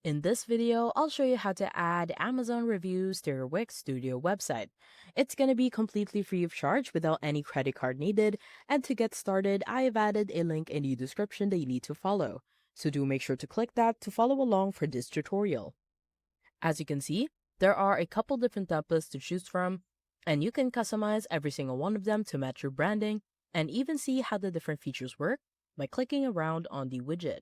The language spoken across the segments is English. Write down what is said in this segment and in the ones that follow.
In this video, I'll show you how to add Amazon reviews to your Wix Studio website. It's going to be completely free of charge without any credit card needed, and to get started, I have added a link in the description that you need to follow. So do make sure to click that to follow along for this tutorial. As you can see, there are a couple different templates to choose from, and you can customize every single one of them to match your branding, and even see how the different features work by clicking around on the widget.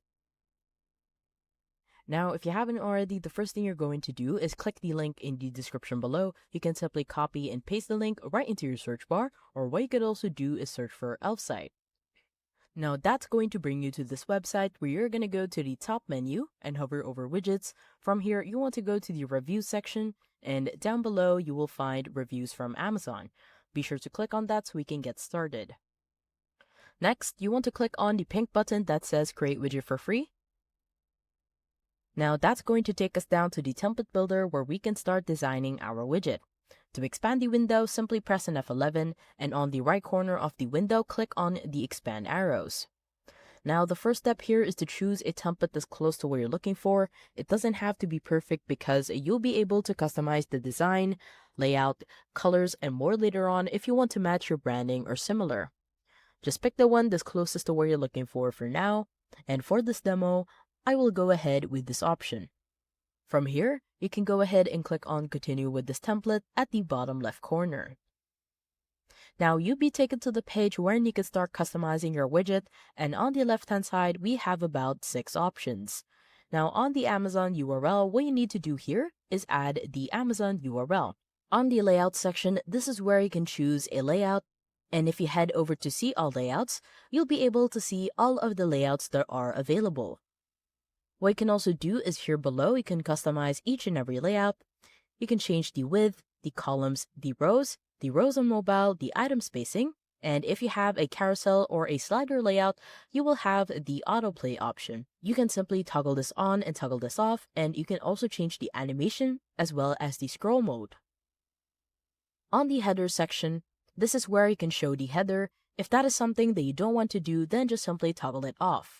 Now, if you haven't already, the first thing you're going to do is click the link in the description below. You can simply copy and paste the link right into your search bar, or what you could also do is search for Elfsight. Now, that's going to bring you to this website where you're going to go to the top menu and hover over widgets. From here, you want to go to the review section, and down below, you will find reviews from Amazon. Be sure to click on that so we can get started. Next, you want to click on the pink button that says Create Widget for Free. Now that's going to take us down to the template builder where we can start designing our widget. To expand the window, simply press an F11, and on the right corner of the window, click on the expand arrows. Now the first step here is to choose a template that's close to what you're looking for. It doesn't have to be perfect because you'll be able to customize the design, layout, colors, and more later on if you want to match your branding or similar. Just pick the one that's closest to where you're looking for now, and for this demo, I will go ahead with this option. From here, you can go ahead and click on Continue with this template at the bottom left corner. Now you'll be taken to the page where you can start customizing your widget, and on the left hand side, we have about 6 options. Now on the Amazon URL, what you need to do here is add the Amazon URL. On the layout section, this is where you can choose a layout, and if you head over to see all layouts, you'll be able to see all of the layouts that are available. What you can also do is here below, you can customize each and every layout. You can change the width, the columns, the rows on mobile, the item spacing, and if you have a carousel or a slider layout, you will have the autoplay option. You can simply toggle this on and toggle this off, and you can also change the animation as well as the scroll mode. On the header section, this is where you can show the header. If that is something that you don't want to do, then just simply toggle it off.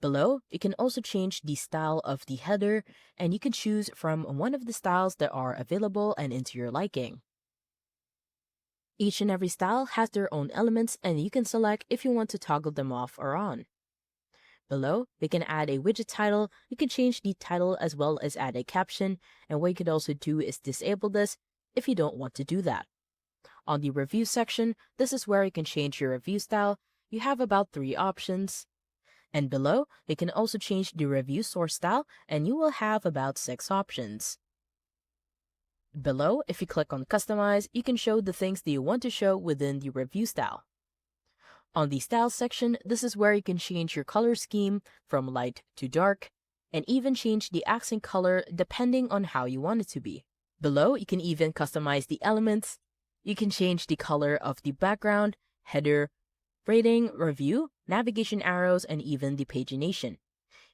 Below, you can also change the style of the header, and you can choose from one of the styles that are available and into your liking. Each and every style has their own elements, and you can select if you want to toggle them off or on. Below, we can add a widget title. You can change the title as well as add a caption, and what you could also do is disable this if you don't want to do that. On the review section, this is where you can change your review style. You have about 3 options. And below, you can also change the review source style, and you will have about 6 options. Below, if you click on Customize, you can show the things that you want to show within the review style. On the Style section, this is where you can change your color scheme from light to dark, and even change the accent color depending on how you want it to be. Below, you can even customize the elements. You can change the color of the background, header, rating, review, navigation arrows, and even the pagination.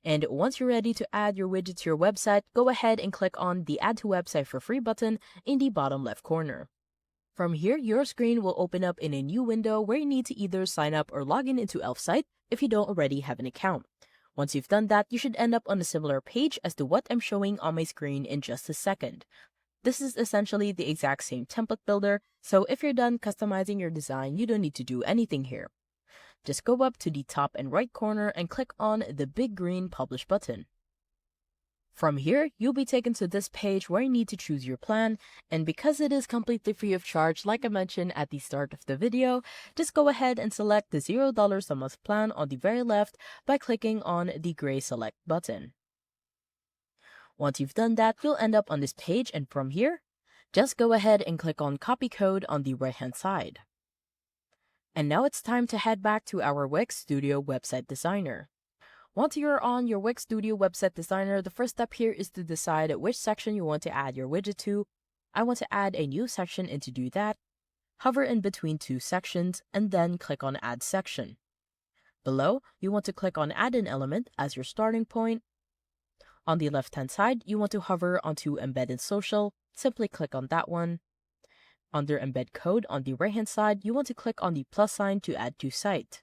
And once you're ready to add your widget to your website, go ahead and click on the Add to Website for Free button in the bottom left corner. From here, your screen will open up in a new window where you need to either sign up or log in into Elfsight if you don't already have an account. Once you've done that, you should end up on a similar page as to what I'm showing on my screen in just a second. This is essentially the exact same template builder, so if you're done customizing your design, you don't need to do anything here. Just go up to the top and right corner and click on the big green Publish button. From here, you'll be taken to this page where you need to choose your plan, and because it is completely free of charge, like I mentioned at the start of the video, just go ahead and select the $0 a month plan on the very left by clicking on the gray Select button. Once you've done that, you'll end up on this page, and from here, just go ahead and click on Copy Code on the right-hand side. And now it's time to head back to our Wix Studio Website Designer. Once you're on your Wix Studio Website Designer, the first step here is to decide which section you want to add your widget to. I want to add a new section, and to do that, hover in between 2 sections and then click on Add Section. Below, you want to click on Add an Element as your starting point. On the left-hand side, you want to hover onto Embedded Social. Simply click on that one. Under Embed Code on the right-hand side, you want to click on the plus sign to add to site.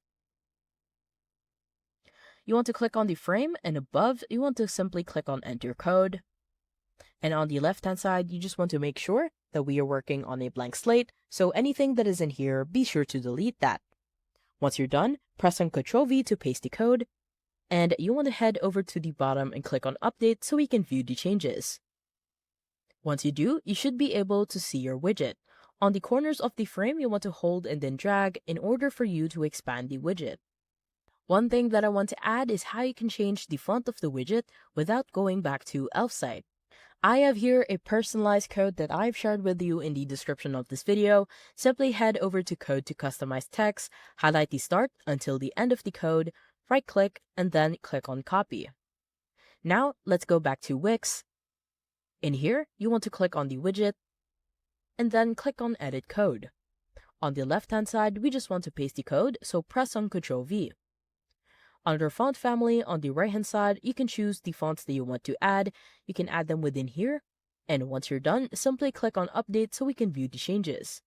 you want to click on the frame, and above, you want to simply click on Enter Code. And on the left-hand side, you just want to make sure that we are working on a blank slate, so anything that is in here, be sure to delete that. Once you're done, press on Ctrl V to paste the code, and you want to head over to the bottom and click on Update so we can view the changes. Once you do, you should be able to see your widget. On the corners of the frame, you want to hold and then drag in order for you to expand the widget. One thing that I want to add is how you can change the font of the widget without going back to Elfsight. I have here a personalized code that I've shared with you in the description of this video. Simply head over to Code to Customize Text, highlight the start until the end of the code, right-click, and then click on Copy. Now, let's go back to Wix. In here, you want to click on the widget, and then click on Edit Code. On the left-hand side, we just want to paste the code, so press on Ctrl V. Under Font Family, on the right-hand side, you can choose the fonts that you want to add. You can add them within here, and once you're done, simply click on Update so we can view the changes.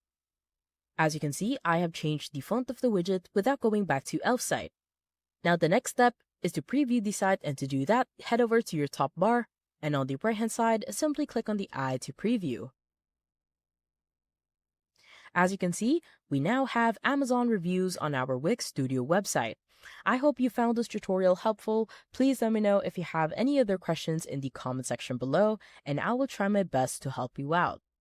As you can see, I have changed the font of the widget without going back to Elfsight. Now the next step is to preview the site, and to do that, head over to your top bar, and on the right-hand side, simply click on the eye to preview. As you can see, we now have Amazon reviews on our Wix Studio website. I hope you found this tutorial helpful. Please let me know if you have any other questions in the comment section below, and I will try my best to help you out.